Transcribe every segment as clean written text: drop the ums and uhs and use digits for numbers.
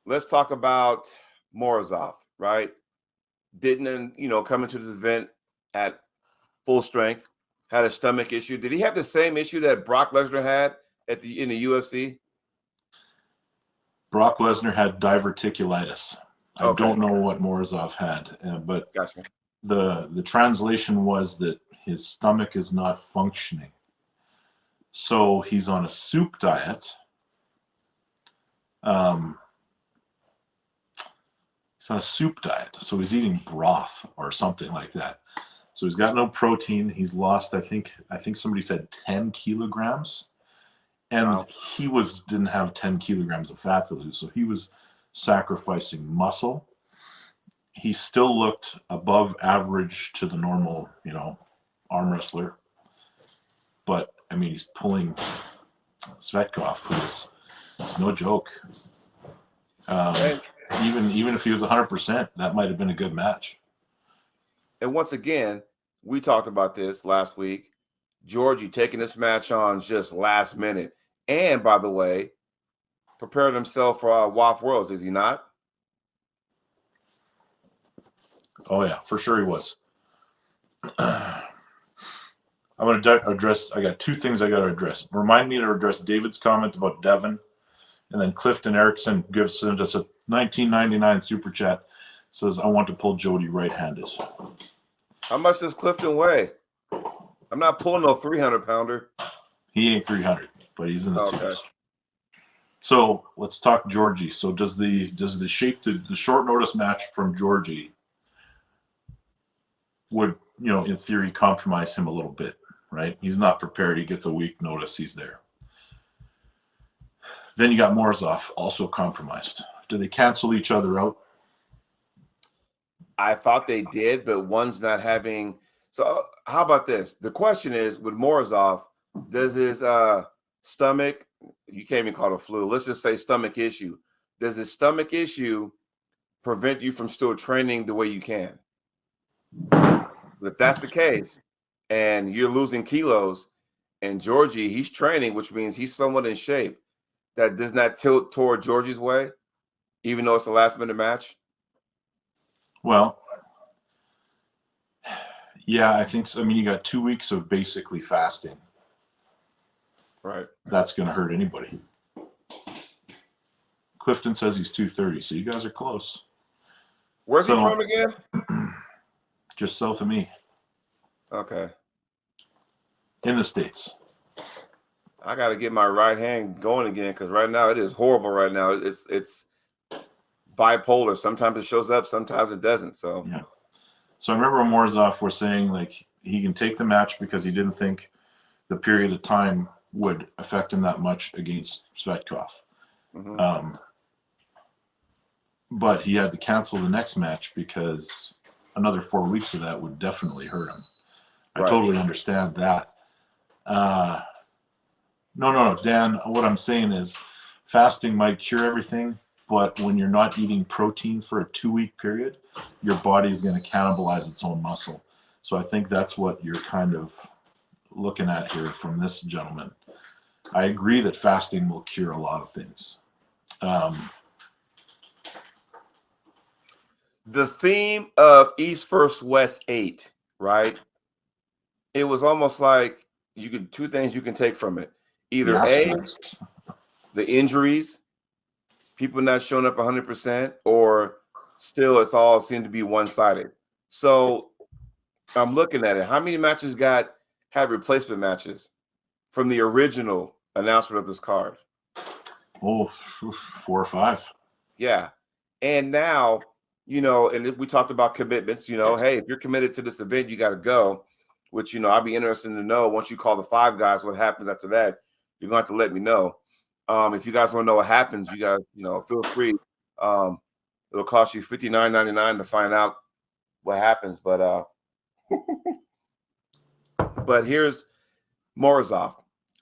let's talk about Morozov, right? Didn't come into this event at full strength, had a stomach issue. Did he have the same issue that Brock Lesnar had in the UFC? Brock Lesnar had diverticulitis. I Okay, don't know what Morozov had, but gotcha. the translation was that his stomach is not functioning. So he's on a soup diet. Um, he's on a soup diet, so he's eating broth or something like that. So he's got no protein. He's lost, I think somebody said 10 kilograms, and Wow. he didn't have 10 kilograms of fat to lose, so he was sacrificing muscle. He still looked above average to the normal, arm wrestler. But I mean, he's pulling Tsvetkov, who's no joke. And, Even if he was 100%, that might have been a good match. and once again, we talked about this last week. Georgi taking this match on just last minute. And by the way, prepared himself for WAF Worlds, is he not? Oh yeah, for sure he was. I'm going to address. I got two things I got to address. Remind me to address David's comment about Devin, and then Clifton Erickson gives us a 1999 super chat. Says, "I want to pull Jody right-handed." How much does Clifton weigh? I'm not pulling no 300-pounder. He ain't 300, but he's in the Okay. twos. So let's talk Georgi. So does the short notice match from Georgi would, in theory, compromise him a little bit, right? He's not prepared. He gets a week notice. He's there. Then you got Morozov, also compromised. Do they cancel each other out? I thought they did, but one's not having. So how about this? The question is, with Morozov, does his stomach, you can't even call it a flu, let's just say stomach issue, does his stomach issue prevent you from still training the way you can? If that's the case, and you're losing kilos, and Georgi, he's training, which means he's somewhat in shape, that does not tilt toward Georgi's way, even though it's a last-minute match? Well, yeah, I think so. I mean, you got 2 weeks of basically fasting. Right. That's going to hurt anybody. Clifton says he's 230, so you guys are close. Where's he from again? Just south of me. Okay. In the States. I got to get my right hand going again because right now it is horrible. Right now it's bipolar. Sometimes it shows up, sometimes it doesn't. So yeah. So I remember Morozov was saying like he can take the match because he didn't think the period of time would affect him that much against Tsvetkov. Mm-hmm. But he had to cancel the next match because another 4 weeks of that would definitely hurt him. I totally understand that. No, Dan, what I'm saying is fasting might cure everything, but when you're not eating protein for a 2-week period, your body is going to cannibalize its own muscle. So I think that's what you're kind of looking at here from this gentleman. I agree that fasting will cure a lot of things. The theme of East vs. West 8, right? It was almost like two things you can take from it. Either A, the injuries, people not showing up 100%, or still it's all seemed to be one-sided. So I'm looking at it. How many matches have replacement matches from the original announcement of this card? Oh, 4 or 5. Yeah. And now, and we talked about commitments, hey, if you're committed to this event, you got to go, which, I'd be interested to know once you call the 5 guys, what happens after that. You're going to have to let me know. If you guys want to know what happens, you guys, feel free. It'll cost you $59.99 to find out what happens. But but here's Morozov.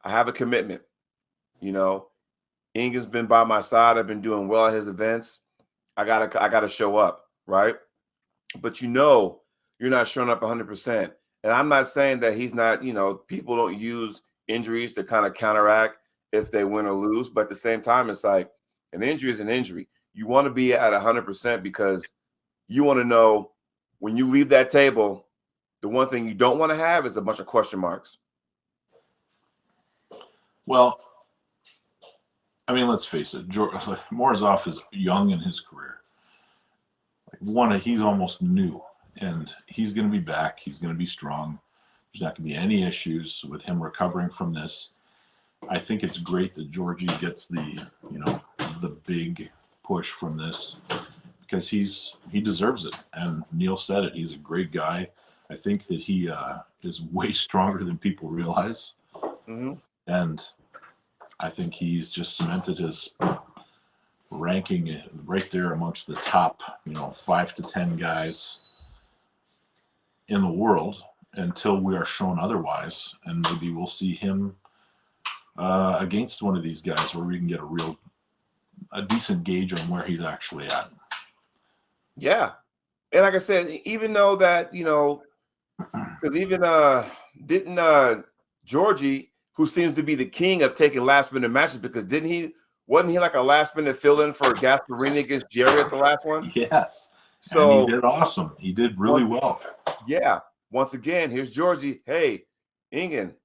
I have a commitment. Inga's been by my side. I've been doing well at his events. I gotta show up, right? But you're not showing up 100%. And I'm not saying that he's not, people don't use injuries to kind of counteract if they win or lose. But at the same time, it's like an injury is an injury. you want to be at 100% because you want to know when you leave that table, the one thing you don't want to have is a bunch of question marks. Well, I mean, let's face it. Morozov is young in his career. He's almost new, and he's going to be back. He's going to be strong. There's not going to be any issues with him recovering from this. I think it's great that Georgi gets the big push from this because he deserves it. And Neil said it. He's a great guy. I think that he is way stronger than people realize. Mm-hmm. And I think he's just cemented his ranking right there amongst the top, 5 to 10 guys in the world until we are shown otherwise. And maybe we'll see him against one of these guys where we can get a decent gauge on where he's actually at. Yeah. And like I said, even though that, because even didn't Georgi, who seems to be the king of taking last minute matches, because wasn't he like a last minute fill in for Gasparini against Jerry at the last one? Yes. So and he did awesome. He did really well. Yeah. Once again, here's Georgi. Hey, Ingen,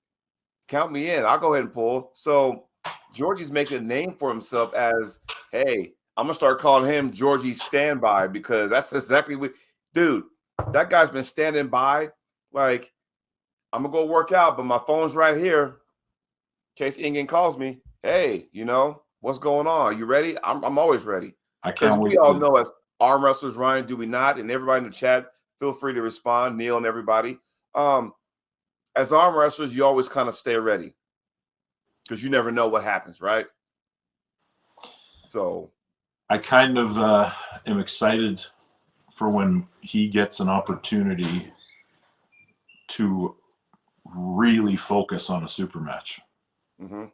count me in. I'll go ahead and pull. So Georgi's making a name for himself as, hey, I'm gonna start calling him Georgi Standby, because that's exactly what, dude, that guy's been standing by. Like, I'm gonna go work out, but my phone's right here in case Ingen calls me. Hey, what's going on? Are you ready? I'm always ready. I can't wait. We all know as arm wrestlers, Ryan, do we not? And everybody in the chat, feel free to respond, Neil and everybody. As arm wrestlers, you always kind of stay ready because you never know what happens, right? So I kind of am excited for when he gets an opportunity to really focus on a super match. mm-hmm.